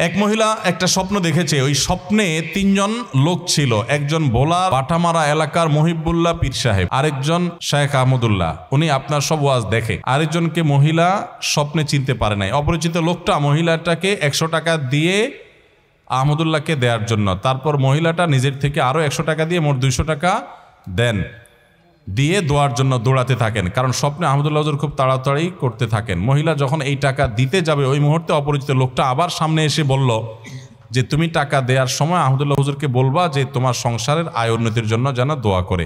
এক মহিলা একটা স্বপ্ন দেখেছে, ওই স্বপ্নে তিনজন লোক ছিল। একজন ভোলা বাটামারা এলাকার মহিবুল্লাহ পীর সাহেব, আরেকজন শেখ আহমদুল্লাহ, উনি আপনার সব ওয়াজ দেখে। আরেকজনকে মহিলা স্বপ্নে চিনতে পারে নাই। অপরিচিত লোকটা মহিলাটাকে 100 টাকা দিয়ে আহমদুল্লাহকে দেওয়ার জন্য, তারপর মহিলাটা নিজের থেকে আরো 100 টাকা দিয়ে মোট 200 টাকা দেন, দিয়ে দোয়ার জন্য দৌড়াতে থাকেন, কারণ স্বপ্নে আহমদুল্লাহ হুজুর খুব তাড়াতাড়ি করতে থাকেন। মহিলা যখন এই টাকা দিতে যাবে, ওই মুহূর্তে অপরিচিত লোকটা আবার সামনে এসে বলল যে তুমি টাকা দেওয়ার সময় আহমদুল্লাহ হুজুরকে বলবা যে তোমার সংসারের আয় উন্নতির জন্য যেন দোয়া করে।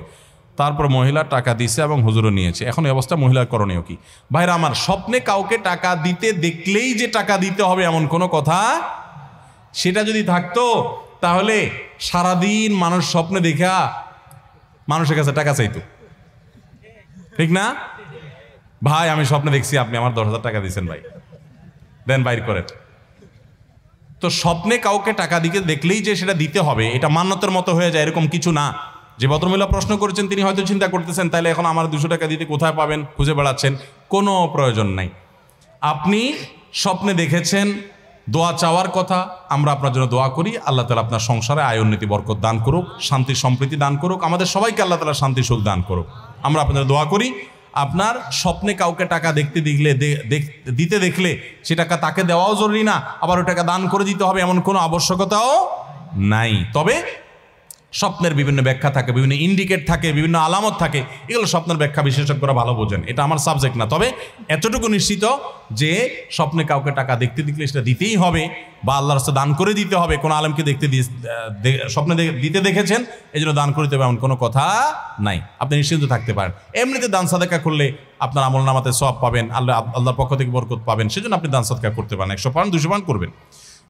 তারপর মহিলা টাকা দিছে এবং হুজুরও নিয়েছে। এখন এই অবস্থা মহিলার করণীয় কি? ভাইরা আমার, স্বপ্নে কাউকে টাকা দিতে দেখলেই যে টাকা দিতে হবে এমন কোনো কথা, সেটা যদি থাকতো তাহলে সারাদিন মানুষ স্বপ্নে দেখা মানুষের কাছে টাকা চাইতো, ঠিক না? ভাই আমি স্বপ্নে দেখছি আপনি আমার 10,000 টাকা দিচ্ছেন, ভাই দেন, বাইর করেন। তো স্বপ্নে কাউকে টাকা দিকে দেখলেই যে সেটা দিতে হবে, এটা মান্যতের মতো হয়ে যায় এরকম কিছু না। যে ভদ্রমহিলা প্রশ্ন করেছেন তিনি হয়তো চিন্তা করতেছেন তাহলে এখন আমার 200 টাকা দিতে কোথায় পাবেন, খুঁজে বেড়াচ্ছেন। কোনো প্রয়োজন নাই। আপনি স্বপ্নে দেখেছেন দোয়া চাওয়ার কথা, আমরা আপনার জন্য দোয়া করি, আল্লাহ তাআলা আপনার সংসারে আয় উন্নতি বরকত দান করুক, শান্তি সম্প্রীতি দান করুক, আমাদের সবাইকে আল্লাহ তাআলা শান্তি সুখ দান করুক। আমরা আপনাদের দোয়া করি। আপনার স্বপ্নে কাউকে টাকা দিতে দেখলে সে টাকা তাকে দেওয়াও জরুরি না, আবার ওই টাকা দান করে দিতে হবে এমন কোনো আবশ্যকতাও নাই। তবে স্বপ্নের বিভিন্ন ব্যাখ্যা থাকে, বিভিন্ন ইন্ডিকেট থাকে, বিভিন্ন আলামত থাকে, এগুলো স্বপ্নের ব্যাখ্যা বিশেষজ্ঞরা ভালো বোঝেন, এটা আমার সাবজেক্ট না। তবে এতটুকু নিশ্চিত যে স্বপ্নে কাউকে টাকা দেখতে দেখলে সেটা দিতেই হবে বা আল্লাহর রাস্তায় দান করে দিতে হবে। কোনো আলেমকে স্বপ্নে দিতে দেখেছেন এই জন্য দান করে দিতে হবে এমন কোনো কথা নাই, আপনি নিশ্চিন্ত থাকতে পারেন। এমনিতে দান সাদাকা করলে আপনার আমল নামাতে সওয়াব পাবেন, আল্লাহর পক্ষ থেকে বরকত পাবেন, সেজন্য আপনি দান সাদকা করতে পারেন, 100 পান 200 পান করবেন।